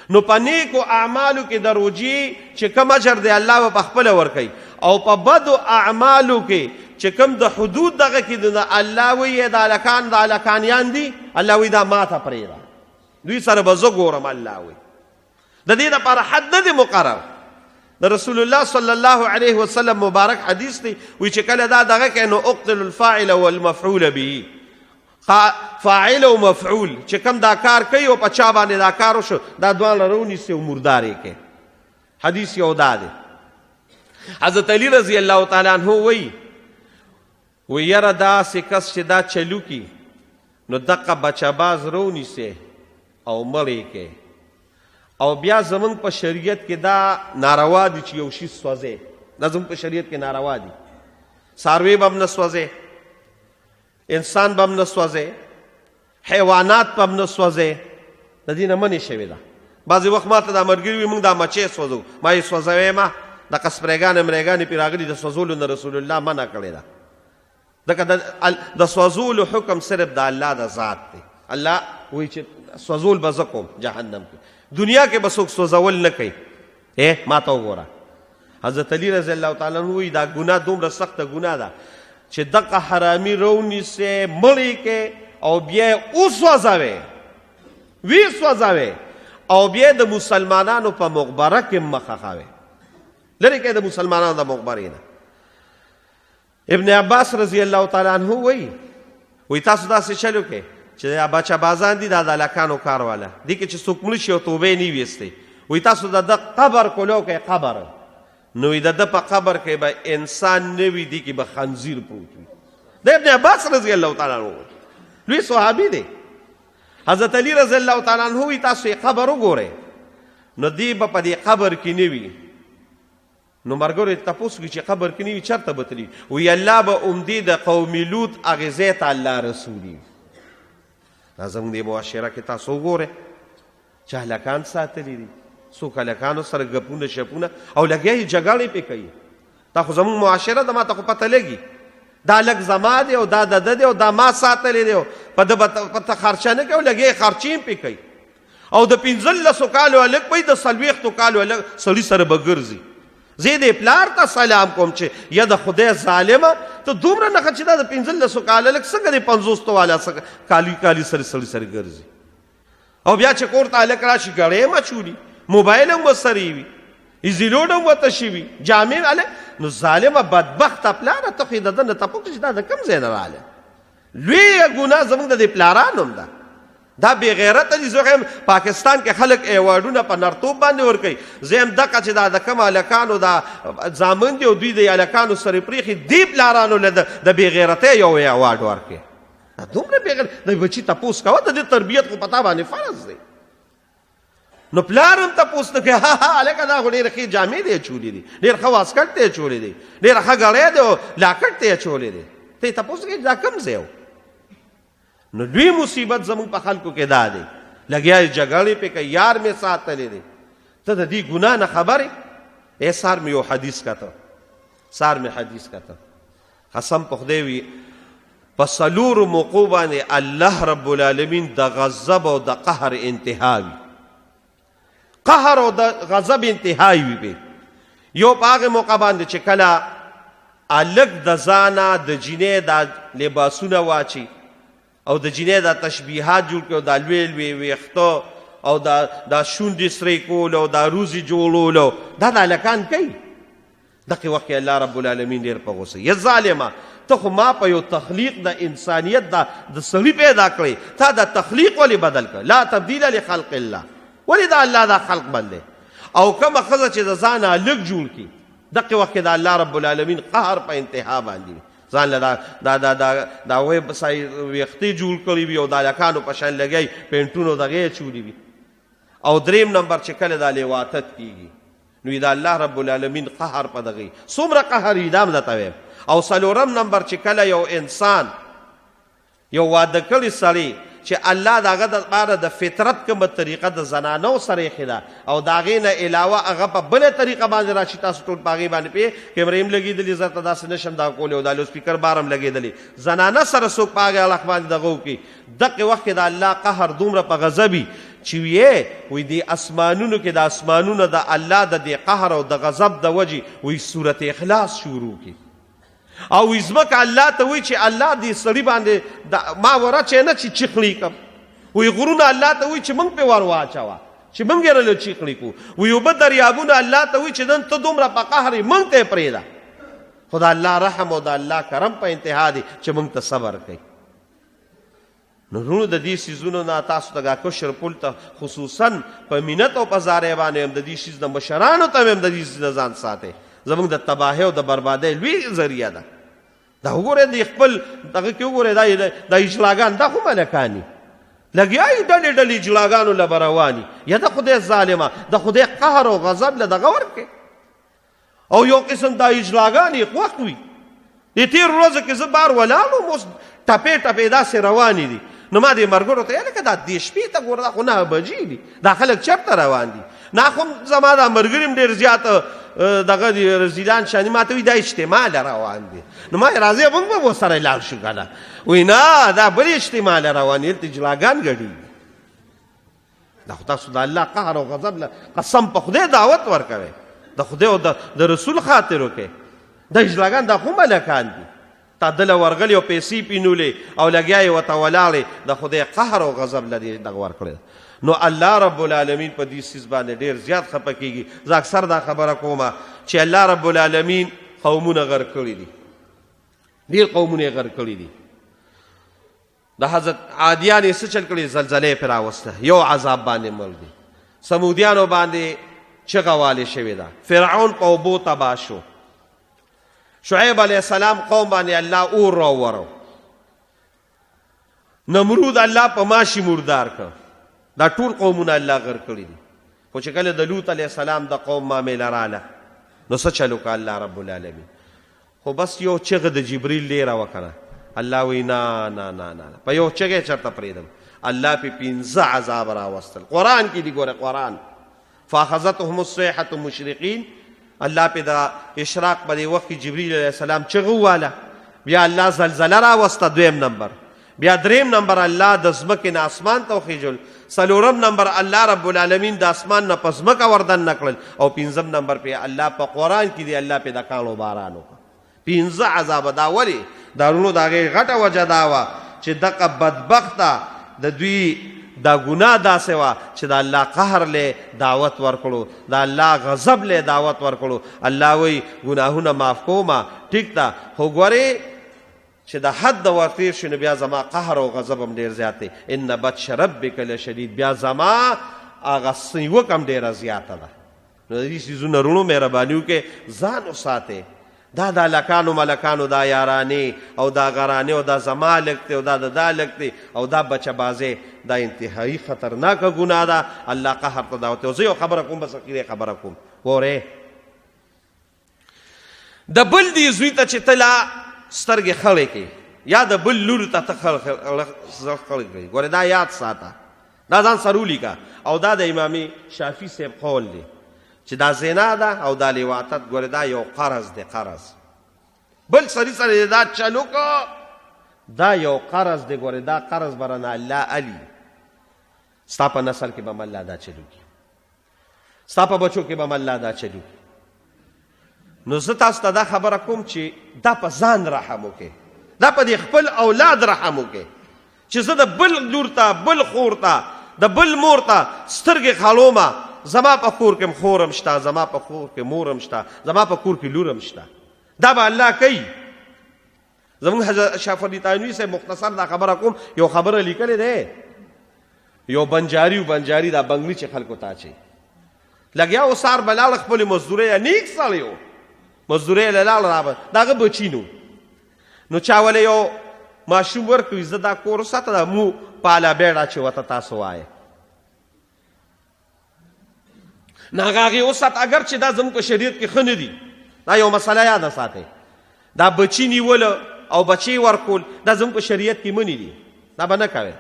نو په نیکو اعمالو کې د روژې چې کم اجر دی الله به پخپله ورکوي، او په بدو اعمالو کې چې کوم د حدود دغه کې د الله وایي د هلکانیان دي، الله وایي دا ما ته پرېږده، دوی سره به زه ګورم. الله وایي د دې دپاره حد نه دی مقرر. د رسول الله صلی الله علیه وسلم مبارک حدیث دی، وایي چې کله دا دغه کې نو اقتل الفاعل والمفعول به، فاعل او مفعول چې کوم دا کار کوي او په چا باندې دا کار وشو دا دواړه رونیسي او مردار یې کوي. حدیث یو دا دی. حضرت علی رضی الله تعالی عنہ وایي یاره داسې کس چې دا چلو کی نو دقه بچه باز رونیسي او مړ یې کوي. او بیا زمونږ په شریعت کې دا ناروا دي چې یو شي سوځي، دا زمونږ په شریعت کې ناروا دي. څاروی به هم نه سوځي، انسان به هم نه سوځي، حیوانات به هم نه سوځي، د دې نه منې شوې ده. بعضې وخت ما ته دا ملګري وي موږ دا مچۍ سوځو، ما یې سوځوی ما دغه سپریګانې مریګانې پرې راغلي د سوځولو نه رسول الله منع کړې ده. ځکه د سوځولو حکم صرف د الله د ذات دی. الله وایي چې سوځول به زه کوم جهنم کې، دنیا کې به څوک سوځول نه کوي. ما ته وګوره حضرت علی رضی الله تعالی عنہ وایي دا ګناه دومره سخته ګناه ده چې دغه حرامي رونیسې مړی کې او بیا یې وسوځوې، ویسوځوې او بیا د مسلمانانو په مقبره کې مخ اخوې، لرې کې د مسلمانانو د مقبرې نه. ابن عباس رضی الله تعالی عنہ وایي تاسو داسې چلو کې چې دا بچه بازان دي دا د هلکانو کار والا دي کې چې څوک مړه شي او توبه یې نه ویستې، وایي تاسو د ده قبر کولو کوئ، قبر نو د ده په قبر کې به انسان نه وي، دي کې به خنزیر پروت وي. د ابن عباس رضی الله تعالی عنہ لوی صحابي دی. حضرت علی رضی الله تعالی عنہ وایي تاسو یې قبر وګورئ نو دی به په دې قبر کې نه وي. نو مرګرو یې تپوس وکړي چې قبر کې نه وي چېرته به تلي؟ وایي الله به عمدې د قوم لوط هغې ځای ته الله رسولي. دا زموږ د معاشره کې تاسو وګورئ چې هلکان ساتلي دي، څوک هلکانو سره ګپونه شپونه او لګیا یې جګړې پې کوي. دا خو زموږ معاشره ده، ما ته خو پته لګي دا لږ زما دی او دا د ده دی او دا ما ساتلی دی او په ده به ته خرچه نه کوي او لګیا یې خرچې هم پې کوي. او د 15 کالو هلک به یې د 40 کالو هلک سړي سره به ګرځي. زه دې پلار ته سلام کوم چې یا د خدای ظالمه ته دومره نښه چې دا د 15 کاله هلک څنګه د 50 والا کالي سره سړي سره ګرځي. او بیا چې کور ته هلک راشي ګړۍ هم اچولي، موبایل هم ورسره وي، ایزیلوډ هم ورته شوي، جامې هلک. نو ظالمه بدبخته پلاره ته خو یې د ده نه تپوس چې دا د کوم ځای نه راغلی؟ لویه ګناه زموږ د دې پلارانو هم ده. دا بې غیرته دي. زه ښیم پاکستان کې خلک ایوارډونه په نرتوب باندې ورکوي، زه یم دقه چې دا د کوم هلکانو دا زامن دي او دوی د هلکانو سره پرېښي دې پلارانو له د بې غیرتۍ یو ایوارډ ورکوي. دومره پیغل د بچی تپوس کوه د دې تربیت خو پتا باندې فرض دی. نو پلار هم تپوس نه کوي ها هلکه دا خو ډېرې ښې جامې دی اچولې دي، ډېر ښه واسکټ دی اچولی دی، ډېره ښه ګړی دی او لاکټ دی اچولی دی، ته یې تپوس کوې دا کوم ځای و؟ نو لوی مصیبت زموږ په خلکو کې دا دی لګیا یې جګړې پې کوي یار مې ساتلی دی. ته د دې ګناه نه خبر یې؟ سار مې یو حدیث کته، سار مې حدیث کته، قسم په خدای وي په څلورو موقعو باندې الله رب العالمین د غضب او د قهر انتها وي، قهر او د غضب انتهای وي به. یو په هغې موقع باندې چې کله هلک د ځانه د جینۍ دا لباسونه واچي او د جینۍ دا تشبیحات جوړ کړي او دا لوی لوی ویښته او دا شونډې سرې کول او دا روزي جوړولو دا د هلکان کوي. دغې وخت کې الله رب العالمین ډېر په غوسه یا ظالمه ته خو ما په یو تخلیق د انسانیت د سړي پیدا کړی، تا دا تخلیق ولې بدل کړ؟ لا تبدیل لخلق الله، ولې دا الله دا خلق بندی؟ او کومه ښځه چې د ځانه هلک جوړ کړي دغې وخت کې د الله رب العالمین قهر په انتها باندې ځان له دا ویښتې جوړ کړي وي او د هلکانو په شان لګی پینټونو دغې اچولي وي. او دریم نمبر چې کله دا لیواتت کېږي نو د الله رب العالمین قهر په دغې څومره قهر وي دا هم درته وایم. او څلورم نمبر چې کله یو انسان یو واده کړي سړی چې الله د هغه دپاره د فطرت کومه طریقه د زنانو سره ایښې ده او د هغې نه علاوه هغه په بله طریقه باندې راشي، تاسو ټول په هغې باندې پوهې کیمرې هم لګېدلې، زه ته داسې نشم دا کولی او دا لوسپیکر بار هم لګېدلې، زنانه سره څوک په هغې اړخ باندې دغه وکړي. دغې وخت کې د الله قهر دومره په غضب چې ویې وایي دې اسمانونو کې د اسمانونه د الله د دې قهر او د غضب د وجې وایي صورت اخلاص شروع کړي او وایي ځمکه الله ته وایي چې الله دې سړي باندې ما ورچې نه چې چیخړي کړم، وایي غرونه الله ته وایي چې موږ پې ور واچوه چې موږ یې رله چیخړي کړو، وایي اوبه دریابونه الله ته وایي چې نن ته دومره په قهر یې موږ ته یې پرېږده. خو د الله رحم او د الله کرم په انتها دی چې موږ ته صبر کوي. نو وروڼو د دې څیزونو نه تاسو ته کشر پل ته خصوصا په مینت او په زارۍ باندې هم د دې څیز د مشرانو ته هم د دې څیز نه ځان ساتئ، زموږ د تباهۍ او د بربادۍ لوی ذریعه ده. دا وګورئ د خپل دغه کې وګورئ دا اجلاګان دا خو ملکان دي، لګیا یې ډلې ډلې اجلاګانو له به رواني، یا د خدای ظالمه د خدای قهر او غضب له دغه ورکړې. او یو قسم دا اجلاګان یې خوښ وي. د تېر ورځو کې زه بار ولاړ وم، اوس ټپې ټپې داسې روانې دي. نو ما دې ملګرو ته لکه دا دې شپې ته ګوره دا خو 9 بجې دي، دا خلک چېرته روان دي؟ نه خو زما دا ملګري هم ډېر زیات دغه رزیلان شاني ما ته وایي دا اجتماع روان دي. نو ما راځئ موږ به ورسره لاړ شو که نه؟ وایي نه دا بل اجتماع روان دي، هلته اجلاګان ګډېږي. دا خو تاسو د الله قهر او غضب له قسم په خدای دعوت ورکوئ، د خدای او د رسول خاطر وکړئ. دا اجلاګان دا خو ملکان دي، تا دله ورغلې او پیسې پینولې او لګیا یې ورته ولاړې، د خدای قهر او غضب له دې دغه ورکړی. نو الله رب العالمین په دې څیز باندې ډېر زیات خفه کېږي. زه اکثر دا خبره کومه چې الله رب العالمین قومونه غر کړي دي، ډېر قومونه یې غر کړي دي. د حضرت عادیان یې څه چل کړي؟ زلزله یې پرې راوسته، یو عذاب باندې مړ دي. سمودیانو باندې چغه والې شوې ده، فرعون په اوبو تباه شو. شعیب علیه السلام قوم باندې الله اور راوورو. نمرود الله په ماشي مردار کړ. دا ټول قومونه الله غر کړي دي. خو چې کله د لوط علیه السلام د قوم معامله راله نو څه چل وکړه الله رب العالمین؟ خو بس یو چغه د جبریل لیره وکړه. الله وایي نه نه نه نه، په یو چغه یې چېرته پرېږدم. الله پې 15 عذاب راوستل. قرآن کې دي ګوره، قرآن فاخذتهم الصیحة مشرقین. الله پې د اشراق په دې وخت کې جبریل علیه السلام چغه وواله، بیا الله زلزله راوسته. دویم نمبر، بیا دریم نمبر الله د ځمکې نه اسمان ته وخیژل. څلورم نمبر الله رب العالمین د اسمان نه په ځمکه وردن نه کړل. او پنځم نمبر پې الله په قرآن کې دی الله پې د کاڼو باران وکړه. 15 عذابه. دا ولې؟ دا وروڼو د هغې غټه وجه دا وه چې دغه بدبخته د دوی دا ګناه داسې وه چې د الله قهر لی دعوت ورکړو، د الله غضب لی دعوت ورکړو. الله وایي ګناهونه معاف کومه، ټیک ده، خو ګورې چې د حد د ورتېر شي نو بیا زما قهر او غضب هم ډېر زیات دی. ان بطش ربک لشدید، بیا زما هغه نیوکه هم ډېره زیاته ده. نو د دې څیزونه وروڼو مهرباني وکړئ، ځان وساتئ. دا د هلکانو ملکانو دا یارانې او دا غرانې او دا زما لږ دی او دا د دا لږ دی او دا بچه بازی دا انتهایی خطرناکه ګناه ده. الله قهر ته دعوت دی. زه یو خبره کوم، بس اخیرې خبره کوم. ګورې د بل دې زوی ته چې ته لا سترګې خړې کړې یا د بل لور ته ته خړې کړې، ګورې دا یاد ساته، دا ځان سره ولیکه. او دا د امام شافعي صاحب قول دی چې دا زنا ده او دا لیواطت، ګورې دا یو قرض دی. قرض بل سړي سره دا چلو کو، دا یو قرض دی. ګورې دا قرض برنه الله علي، ستا په نسل کې به الله دا چلو کی، ستا په بچو کې به الله دا چلو کی. نو زه تاسو ته دا خبره کوم چې دا په ځان رحم وکړې، دا په دې خپل اولاد رحم وکړې چې زه د بل لور ته، بل خور ته، د بل مور ته سترګې خالومه. زما په کور کې خورم شته، زما په کور کې مورم شته، زما په کور کې لورم شته. دا به الله کوي. زمونږ حضرت اشرف علي تانوي صاحب مختصر دا خبره کوم، یو خبره لیکلې ده. یو بنجاري دا بنګلي چې خلکو ته اچوي، لګیا و سار به لاړ خپلې مزدورۍ، نیک سړی و، مزدورۍ له لاړ رابه، د هغه بچي نو چا ولې یو ماشوم ورکوي، زه دا کور وساته دا مو پاله بیړه چې ورته تاسو وایه نه هغې وسات. اگر چې دا زموږ په شریعت کې ښه نه دي، دا یو مسله یاده ساتئ. دا بچي نیوله او بچی ورکول دا زموږ په شریعت کې منې دي. دا به نه کوئ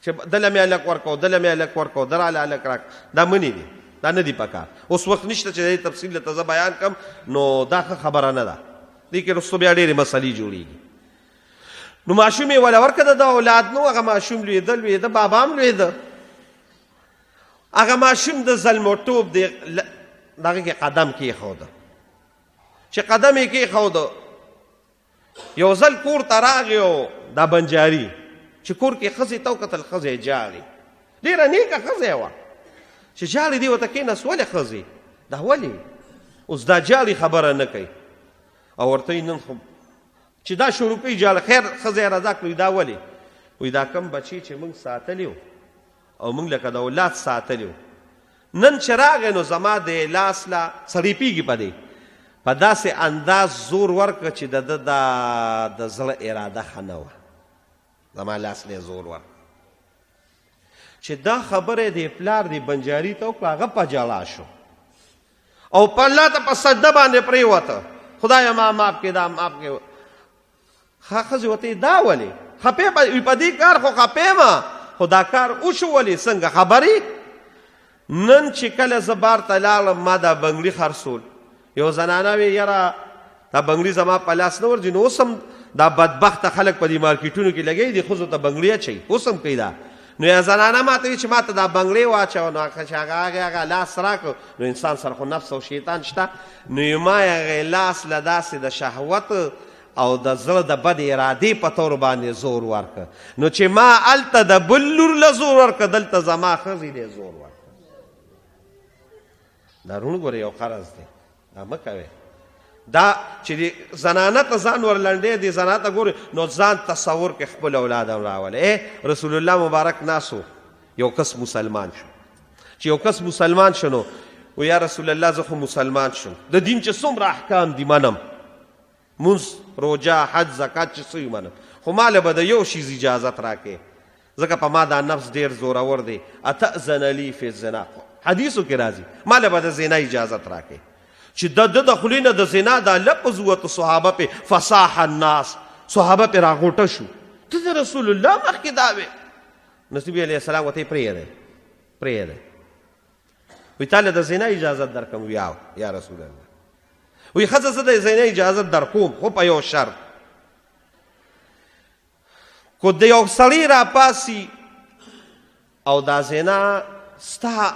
چې دله مې هلک ورکو، دله مې هلک ورکو، دراله هلک راک، دا منې دي، دا نه دي پکار. اوس وخت نشته چې د تفصیل درته زه بیان کړم، نو دا ښه خبره نه ده. دې کې رستو بیا ډېرې مسلې جوړېږي. نو ماشوم یې وله ورکړه، د اولاد نو هغه ماشوم لوېده، بابا هم لوېده. هغه ماشوم د زلموټوب د دغه کې قدم کېښوده. چې قدم یې کېښوده، یو ځل کور ته راغی او دا بنجاري چې کور کې ښځې ته وکتل، ښځې یې جاړي، ډېره نیکه ښځه وه چې جاړي. دې ورته کېناست، ولې ښځې دا ولې اوس دا جاړي خبره نه کوي. او ورته یې نن خو چې دا شروع کوي جاړه، خیر ښځه یې رضا کړي، دا ولې؟ وایي دا کم بچي چې موږ ساتلي وو او موږ لکه د اولاد ساتلي وو، نن چې راغی نو زما د لاس لا سړی پیږي په دې په داسې انداز زور ورکړه چې د ده د زړه اراده ښه نه وه. زما لاس لی زور ورکړه چې دا خبره د پلار د بنجاري ته وکړه، هغه په ژړا شو او په الله ته په سجده باندې پرېوته، خدایه ما معاف کړې، دا معاف کړې. ښځې ورته دا ولې خپې په دې کار خو خپې ما، خو دا کار وشو ولې څنګه خبرې؟ نن چې کله زه بار ته لاړم، ما دا بنګړي خرڅول، یو زنانه وی یاره دا بنګړي زما په لاس نه ورځي. نو اوس هم دا بدبخته خلک په دې مارکیټونو کې لګوي، دې ښځو ته بنګړي اچوي، اوس هم کوي دا. نو یا زنانه ما ته وي چې ما ته دا بنګړی واچوه، نو چې هغه لاس راکړو، نو انسان سره خو نفس او شیطان شته. نو ما هغې لاس له داسې د شهوت او د زړه د بد ارادې په طور باندې زور ورکړه. نو چې ما هلته د بل لور له زور ورکړه، دلته زما ښځې له زور ورکړه. دا روڼ ګورې یو قرض دی، دا مه کوئ. دا چې زنانه ته ځان ورلنډې دي، زنانه ته ګورې نو ځان تصور کې خپل اولاد هم راوله. رسول الله مبارک ناسو، یو کس مسلمان شو. چې یو کس مسلمان شو نو و یا رسول الله زه خو مسلمان شم، د دین چې څومره احکام دي منم، مونځ، روژه، حج، زکات چې څه منم، خو ماله به د یو شیز اجازت راکې، ځکه په ما دا نفس ډېر زورور دی. اتأذن لی فی الزنا، حدیثو کې راځي ماله به د زنا اجازت راکې. چې د خولې نه د زنا دا لفظ ووته، صحابه پې فصاح الناس، صحابه پې راغوټه شو، ته د رسول الله مخکې دا وې. نبي علیه السلام ورته یې پرېږدی، وایي تاله د زنا اجازت درکړم. یا رسول الله، وایي ښځه زه د زنا اجازت درکوم، خو په یو شرط، کو د یو سړي راپاسي او دا زنا ستا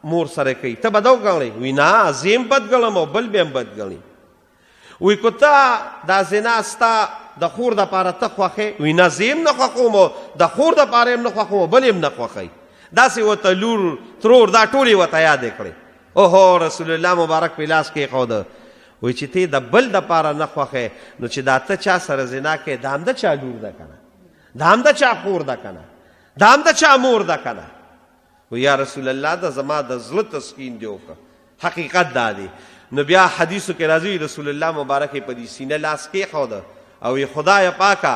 مور سره کوي، ته به دا وګڼې؟ وایي نه، زه یې هم بد ګڼم او بل به هم بد ګڼي. وایي که ته دا زنا ستا د خور دپاره ته خوښې؟ وایي نه، زه یې هم نه خوښوم او د خور دپاره یې هم نه خوښوم او بل یې هم نه خوښوي. داسې ورته لور، ترور، دا ټولې ورته یادې کړې. اوهو رسول الله مبارک په لاس کېښوده، وایي چې ته د بل دپاره نه خوښې، نو چې دا ته چا سره زنا کوې، دا هم د چا لور ده که نه، دا هم د چا خور ده که نه، دا هم د چا مور ده که نه. و یا رسول الله دا زما د زړه تسکین دی وکړه، حقیقت دا دی. نو بیا حدیثو کې راځي رسول الله مبارک په دې سینه لاس کېښوده او ای خدای پاکه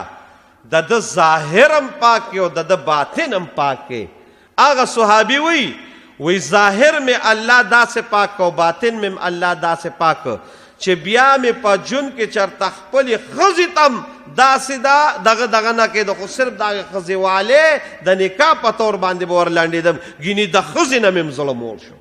د د ظاهر هم پاک کې او د د باطن هم پاک کې. هغه صحابي وی ظاهر میں الله داسې پاک او باطن میں الله داسې پاک چې بیا مې په جون کې چرته خپلې ښځې تم داسې دا دغه نه کېده خو صرف د هغې ښځې والې د نکاح په طور باندې به ورلنډېدم ګینې د ښځې نه مې زړه موړ شو.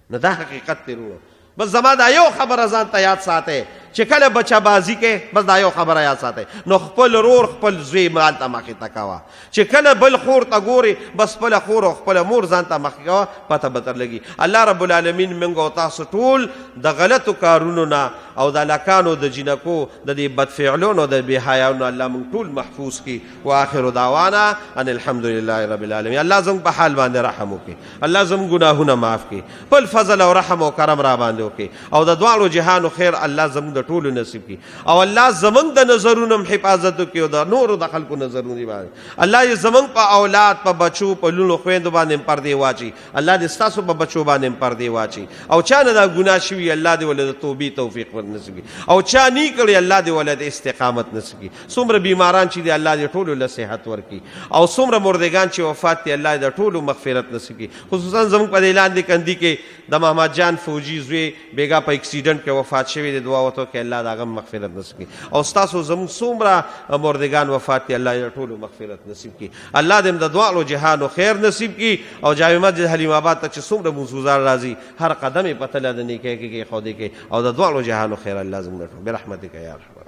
نو دا حقیقت دی وروڼو. بس زما دا یو خبره ځان ته یاد ساتئ چې کله بچه بازی کې بس دا یو خبره یاد ساتئ نو خپل رور خپل زوی مال ته مخې ته کوه چې کله بل خور ته ګوري بس خپله خور او خپله مور ځان ته مخې کوه پته به در لګي. الله رب العالمین موږ او تاسو ټول د غلطو کارونو نه او د هلکانو د جینکو د دې بدفعلونو د بېحیاونو الله موږ ټول محفوظ کړي. واخر دعوانا ان الحمدلله رب العالمین. الله زموږ په حال باندې رحم وکړي. الله زموږ ګناهونه معاف کړي. خپل فضل او رحم او کرم را باندې وکړي او د دواړو جهانو خیر الله زموږ د ټولو نصیب کړي او الله زموږ د نظرونو حفاظت وکړي او د نورو د خلکو نظرونو باندې الله یې زموږ په اولاد په بچو په لونو خویندو باندې پردې واچي. الله دې ستاسو په بچو باندې پردې واچي او چا نه دا ګناه شوي الله دې ولې د توبې توفیق ورنصیب کړي او چا نی کړي الله دې ولې د استقامت نصیب کړي. څومره بیماران چې دي الله دې ټولو له صحت ورکړي او څومره مردگان چې وفات دي الله دې ټولو مغفرت نصیب کړي. خصوصا زموږ په دې لاندې کندي کې د محمد جان فوجي زوی بیګا په اکسیډنټ کې وفات شوی دی. دعا وته کې الله دا غم مغفرت نصیب کړي او ستاسو زموږ څومره مردگان وفات دي الله یې ټولو مغفرت نصیب کړي. الله دې د دواړو جهانو خیر نصیب کړي او جامع مسجد حلیم آباد ته چې څومره موضوعات راځي هر قدم یې پته له د نیکۍ کې ښودې کې او د دواړو جهانو خیر الله زموږ ټول برحمتک یا ارحم